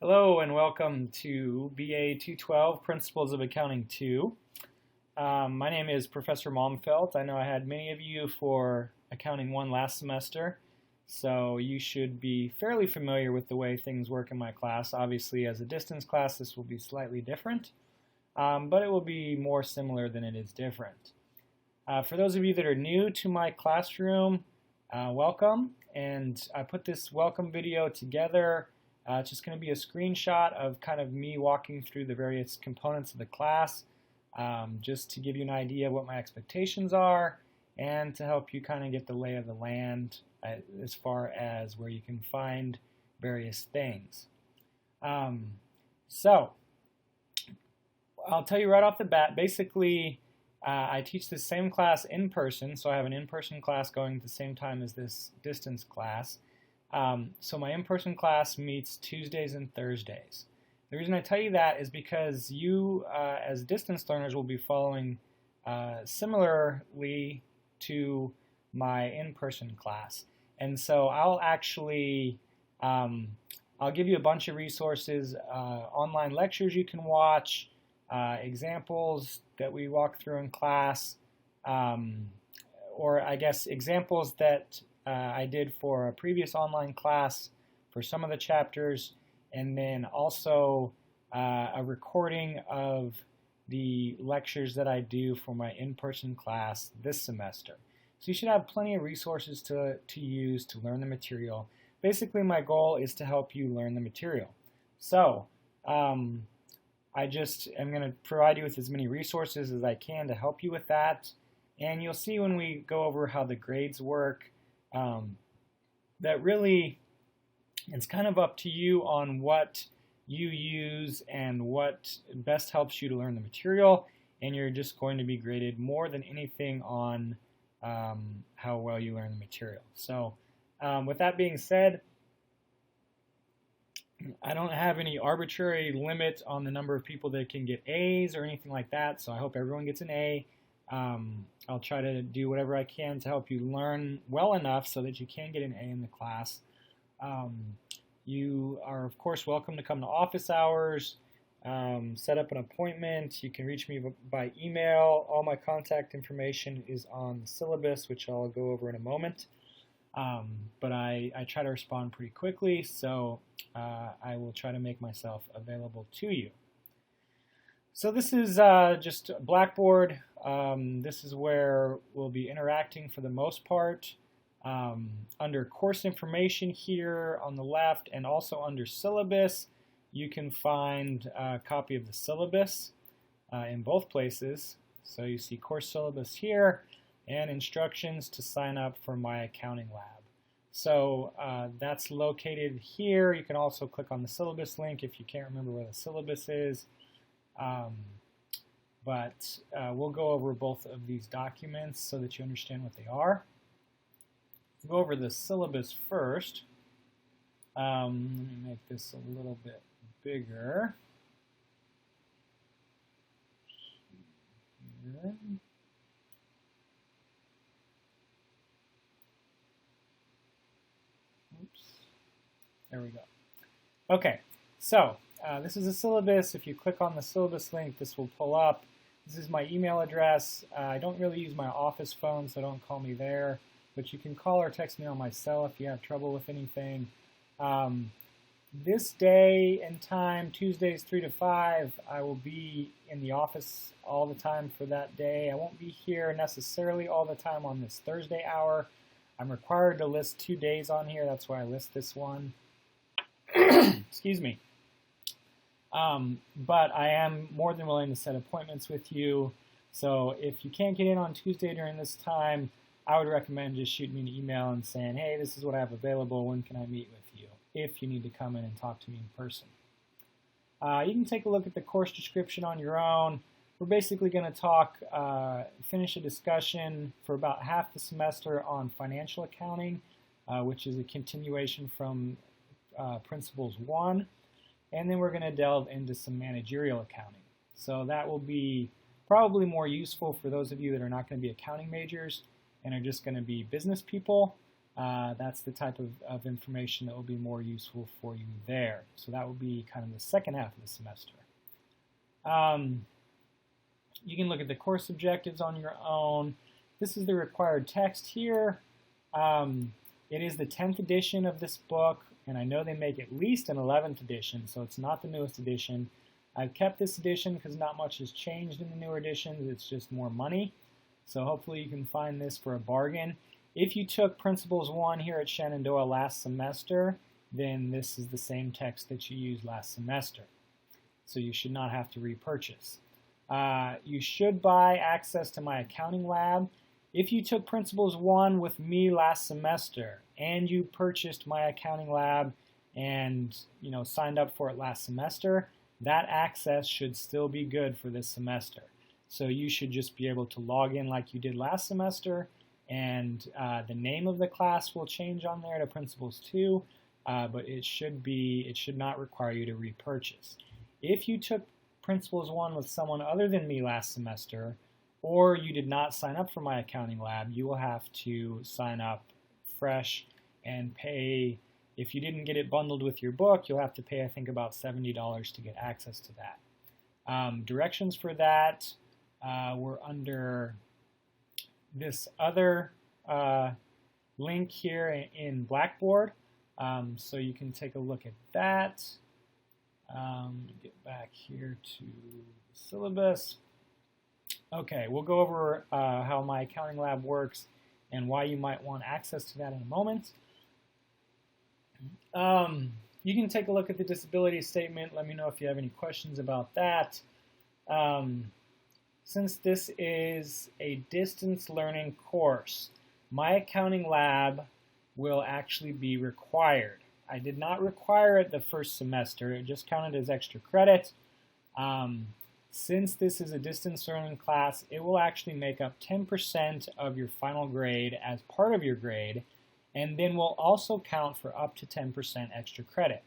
Hello and welcome to BA212 Principles of Accounting 2. My name is Professor Malmfelt. I know I had many of you for Accounting 1 last semester, so you should be fairly familiar with the way things work in my class. Obviously, as a distance class, this will be slightly different, but it will be more similar than it is different. For those of you that are new to my classroom, welcome, and I put this welcome video together. It's just going to be a screenshot of kind of me walking through the various components of the class, just to give you an idea of what my expectations are and to help you kind of get the lay of the land as far as where you can find various things. So I'll tell you right off the bat, basically I teach the same class in person, so I have an in-person class going at the same time as this distance class. So my in-person class meets Tuesdays and Thursdays. The reason I tell you that is because you, as distance learners, will be following similarly to my in-person class. And so I'll actually, I'll give you a bunch of resources, online lectures you can watch, examples that we walk through in class, or I guess examples that I did for a previous online class for some of the chapters, and then also a recording of the lectures that I do for my in-person class this semester. So you should have plenty of resources to use to learn the material. Basically, my goal is to help you learn the material. So I just am going to provide you with as many resources as I can to help you with that. And you'll see when we go over how the grades work, that really it's kind of up to you on what you use and what best helps you to learn the material, and you're just going to be graded more than anything on how well you learn the material. So with that being said, I don't have any arbitrary limit on the number of people that can get A's or anything like that, so I hope everyone gets an A. I'll try to do whatever I can to help you learn well enough so that you can get an A in the class. You are, of course, welcome to come to office hours, set up an appointment. You can reach me by email. All my contact information is on the syllabus, which I'll go over in a moment. But I try to respond pretty quickly, so I will try to make myself available to you. So this is just Blackboard. This is where we'll be interacting for the most part. Under course information here on the left and also under syllabus, you can find a copy of the syllabus in both places. So you see course syllabus here and instructions to sign up for my accounting lab. So that's located here. You can also click on the syllabus link if you can't remember where the syllabus is. But we'll go over both of these documents so that you understand what they are. We'll go over the syllabus first. Let me make this a little bit bigger. Here. Oops. There we go. Okay, so this is a syllabus. If you click on the syllabus link, this will pull up. This is my email address. I don't really use my office phone, so don't call me there. But you can call or text me on my cell if you have trouble with anything. This day and time, Tuesdays 3 to 5, I will be in the office all the time for that day. I won't be here necessarily all the time on this Thursday hour. I'm required to list 2 days on here. That's why I list this one. Excuse me. But I am more than willing to set appointments with you. So if you can't get in on Tuesday during this time, I would recommend just shooting me an email and saying, hey, this is what I have available. When can I meet with you? If you need to come in and talk to me in person. You can take a look at the course description on your own. We're basically going to talk, finish a discussion for about half the semester on financial accounting, which is a continuation from Principles 1. And then we're going to delve into some managerial accounting. So that will be probably more useful for those of you that are not going to be accounting majors and are just going to be business people. that's the type of information that will be more useful for you there. So that will be kind of the second half of the semester. You can look at the course objectives on your own. This is the required text here. It is the 10th edition of this book, and I know they make at least an 11th edition, so it's not the newest edition. I've kept this edition because not much has changed in the newer editions. It's just more money. So hopefully you can find this for a bargain. If you took Principles 1 here at Shenandoah last semester, then this is the same text that you used last semester. So you should not have to repurchase. You should buy access to my accounting lab. If you took Principles 1 with me last semester and you purchased my accounting lab and signed up for it last semester, that access should still be good for this semester. So you should just be able to log in like you did last semester, and the name of the class will change on there to Principles 2, but it should not require you to repurchase. If you took Principles 1 with someone other than me last semester, or you did not sign up for my accounting lab, you will have to sign up fresh and pay. If you didn't get it bundled with your book, you'll have to pay, I think, about $70 to get access to that. Directions for that were under this other link here in Blackboard, so you can take a look at that. Get back here to the syllabus. Okay, we'll go over how my accounting lab works and why you might want access to that in a moment. You can take a look at the disability statement. Let me know if you have any questions about that. Since this is a distance learning course, my accounting lab will actually be required. I did not require it the first semester. It just counted as extra credit. Since this is a distance learning class, it will actually make up 10% of your final grade as part of your grade, and then will also count for up to 10% extra credit.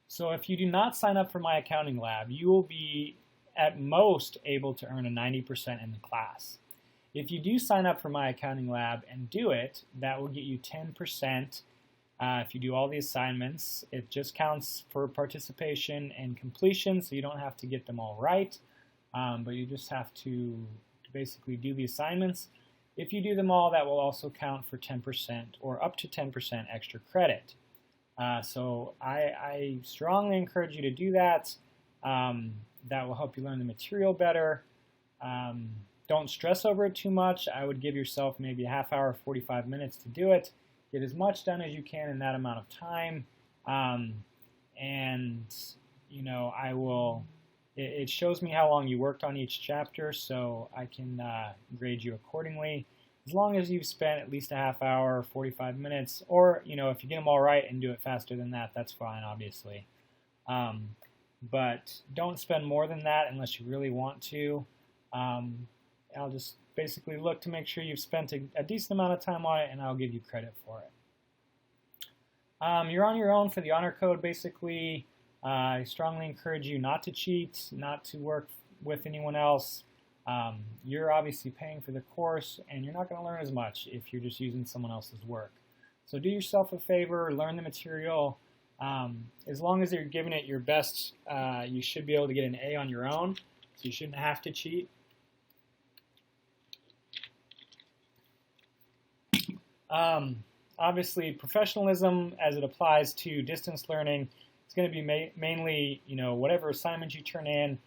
So if you do not sign up for my accounting lab, you will be at most able to earn a 90% in the class. If you do sign up for my accounting lab and do it, that will get you 10%. If you do all the assignments, it just counts for participation and completion, so you don't have to get them all right, but you just have to basically do the assignments. If you do them all, that will also count for 10% or up to 10% extra credit. So I strongly encourage you to do that. That will help you learn the material better. Don't stress over it too much. I would give yourself maybe a half hour, 45 minutes to do it. Get as much done as you can in that amount of time. And, it shows me how long you worked on each chapter, so I can grade you accordingly. As long as you've spent at least a half hour, 45 minutes, or, if you get them all right and do it faster than that, that's fine, obviously. But don't spend more than that unless you really want to. I'll just basically look to make sure you've spent a decent amount of time on it, and I'll give you credit for it. You're on your own for the honor code, basically. I strongly encourage you not to cheat, not to work with anyone else. You're obviously paying for the course, and you're not going to learn as much if you're just using someone else's work. So do yourself a favor, learn the material. As long as you're giving it your best, you should be able to get an A on your own, so you shouldn't have to cheat. Obviously, professionalism as it applies to distance learning is going to be mainly, whatever assignments you turn in.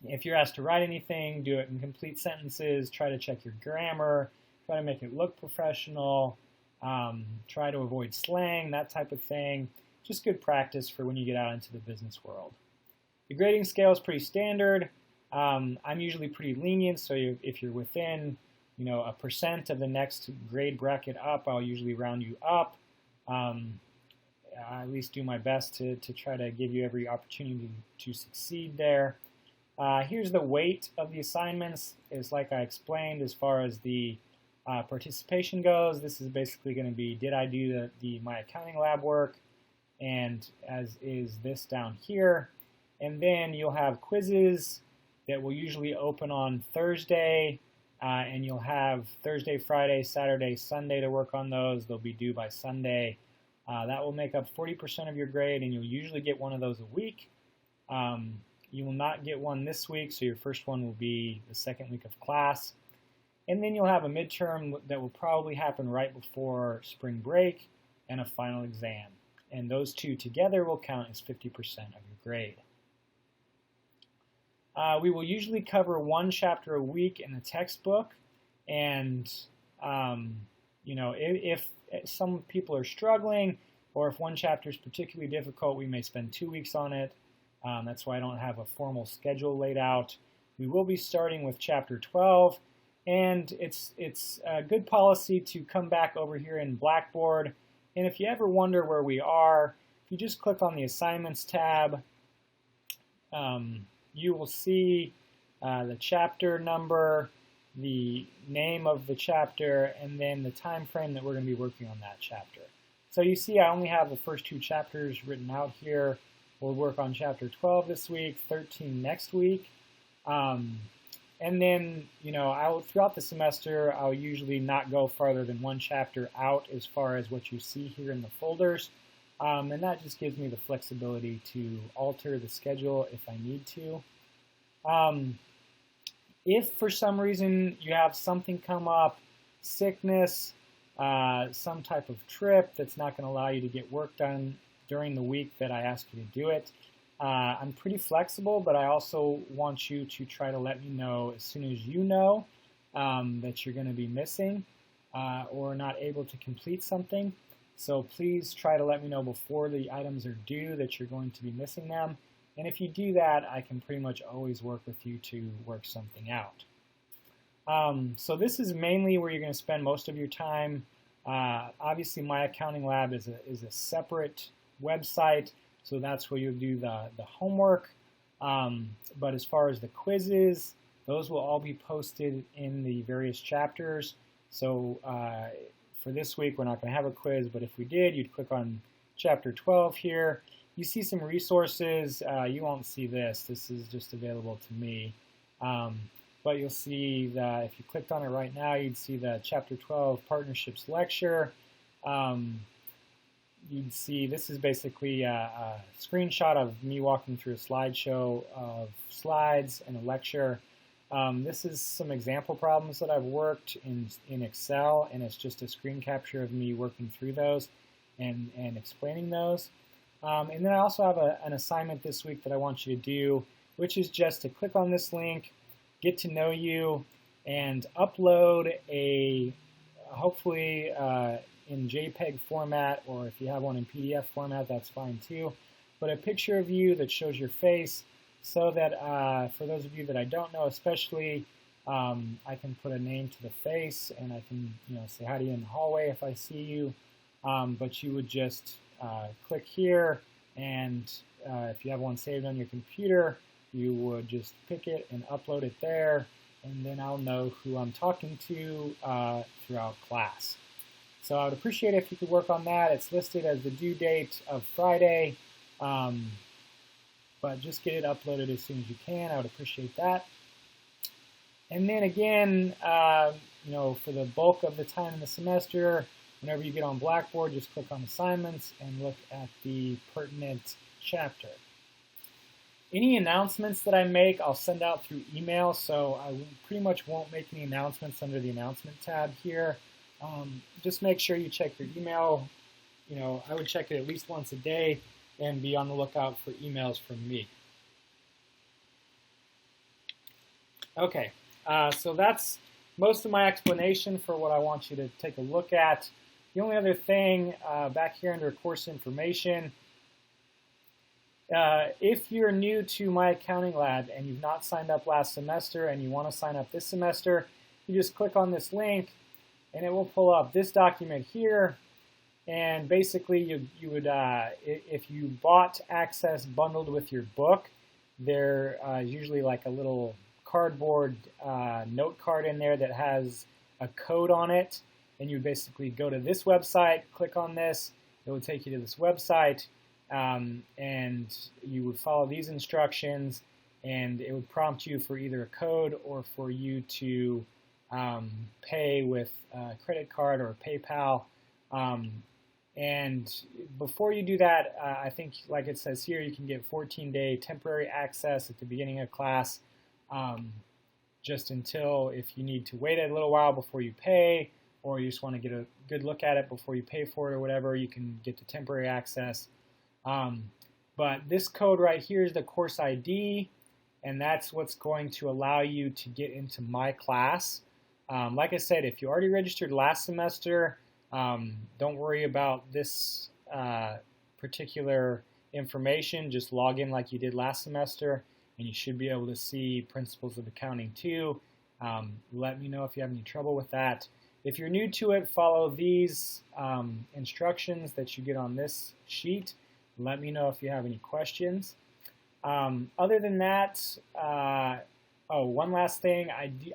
If you're asked to write anything, do it in complete sentences, try to check your grammar, try to make it look professional, try to avoid slang, that type of thing. Just good practice for when you get out into the business world. The grading scale is pretty standard. I'm usually pretty lenient, so if you're within a percent of the next grade bracket up, I'll usually round you up. I at least do my best to try to give you every opportunity to succeed there. Here's the weight of the assignments. Is like I explained, as far as the participation goes, this is basically going to be, did I do my accounting lab work, and as is this down here. And then you'll have quizzes that will usually open on Thursday. and you'll have Thursday, Friday, Saturday, Sunday to work on those. They'll be due by Sunday. That will make up 40% of your grade, and you'll usually get one of those a week. You will not get one this week, so your first one will be the second week of class. And then you'll have a midterm that will probably happen right before spring break and a final exam. And those two together will count as 50% of your grade. We will usually cover one chapter a week in the textbook, and if some people are struggling, or if one chapter is particularly difficult, we may spend 2 weeks on it. That's why I don't have a formal schedule laid out. We will be starting with chapter 12, and it's a good policy to come back over here in Blackboard. And if you ever wonder where we are, if you just click on the Assignments tab, you will see the chapter number, the name of the chapter, and then the time frame that we're going to be working on that chapter. So you see I only have the first 2 chapters written out here. We'll work on chapter 12 this week, 13 next week. And then, throughout the semester, I'll usually not go farther than 1 chapter out as far as what you see here in the folders. And that just gives me the flexibility to alter the schedule if I need to. If for some reason you have something come up, sickness, some type of trip that's not going to allow you to get work done during the week that I ask you to do it, I'm pretty flexible, but I also want you to try to let me know as soon as you know that you're going to be missing or not able to complete something. So please try to let me know before the items are due that you're going to be missing them. And if you do that, I can pretty much always work with you to work something out. So this is mainly where you're going to spend most of your time. Obviously, My Accounting Lab is a separate website, so that's where you'll do the homework. But as far as the quizzes, those will all be posted in the various chapters. So for this week, we're not going to have a quiz, but if we did, you'd click on chapter 12 here. You see some resources. You won't see this. This is just available to me. But you'll see that if you clicked on it right now, you'd see the chapter 12 partnerships lecture. You'd see this is basically a screenshot of me walking through a slideshow of slides and a lecture. This is some example problems that I've worked in Excel, and it's just a screen capture of me working through those and explaining those. And then I also have an assignment this week that I want you to do, which is just to click on this link, get to know you, and upload a, hopefully in JPEG format, or if you have one in PDF format, that's fine too, but a picture of you that shows your face, so that for those of you that I don't know especially, I can put a name to the face, and I can say hi to you in the hallway if I see you. But you would just click here, and if you have one saved on your computer, you would just pick it and upload it there, and then I'll know who I'm talking to throughout class. So I would appreciate it if you could work on that. It's listed as the due date of Friday, but just get it uploaded as soon as you can. I would appreciate that. And then again, for the bulk of the time in the semester, whenever you get on Blackboard, just click on Assignments and look at the pertinent chapter. Any announcements that I make, I'll send out through email, so I pretty much won't make any announcements under the Announcement tab here. Just make sure you check your email. I would check it at least once a day and be on the lookout for emails from me. Okay, so that's most of my explanation for what I want you to take a look at. The only other thing back here under course information, if you're new to My Accounting Lab and you've not signed up last semester and you want to sign up this semester, you just click on this link and it will pull up this document here. And basically you would, if you bought Access bundled with your book, there is usually like a little cardboard note card in there that has a code on it. And you basically go to this website, click on this, it will take you to this website, and you would follow these instructions, and it would prompt you for either a code or for you to pay with a credit card or PayPal. And before you do that, I think, like it says here, you can get 14-day temporary access at the beginning of class, just until if you need to wait a little while before you pay, or you just want to get a good look at it before you pay for it or whatever, you can get the temporary access. But this code right here is the course ID, and that's what's going to allow you to get into my class. Like I said, if you already registered last semester, don't worry about this particular information. Just log in like you did last semester, and you should be able to see Principles of Accounting 2. Let me know if you have any trouble with that. If you're new to it, follow these instructions that you get on this sheet. Let me know if you have any questions. Other than that, one last thing,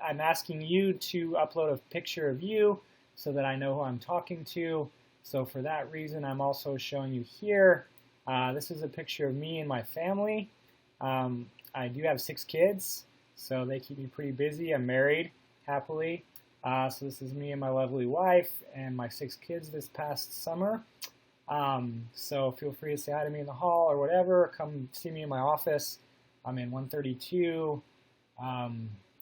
I'm asking you to upload a picture of you so that I know who I'm talking to. So for that reason, I'm also showing you here. This is a picture of me and my family. I do have 6 kids, so they keep me pretty busy. I'm married happily. So this is me and my lovely wife and my 6 kids this past summer. So feel free to say hi to me in the hall or whatever. Come see me in my office. I'm in 132.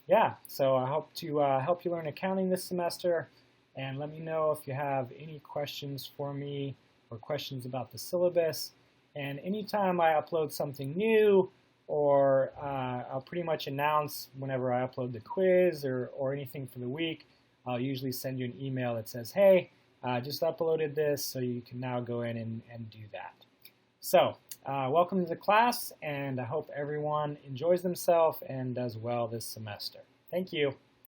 Yeah, so I hope to help you learn accounting this semester. And let me know if you have any questions for me or questions about the syllabus. And anytime I upload something new, or I'll pretty much announce whenever I upload the quiz or anything for the week, I'll usually send you an email that says, hey, just uploaded this, so you can now go in and do that. So welcome to the class, and I hope everyone enjoys themselves and does well this semester. Thank you.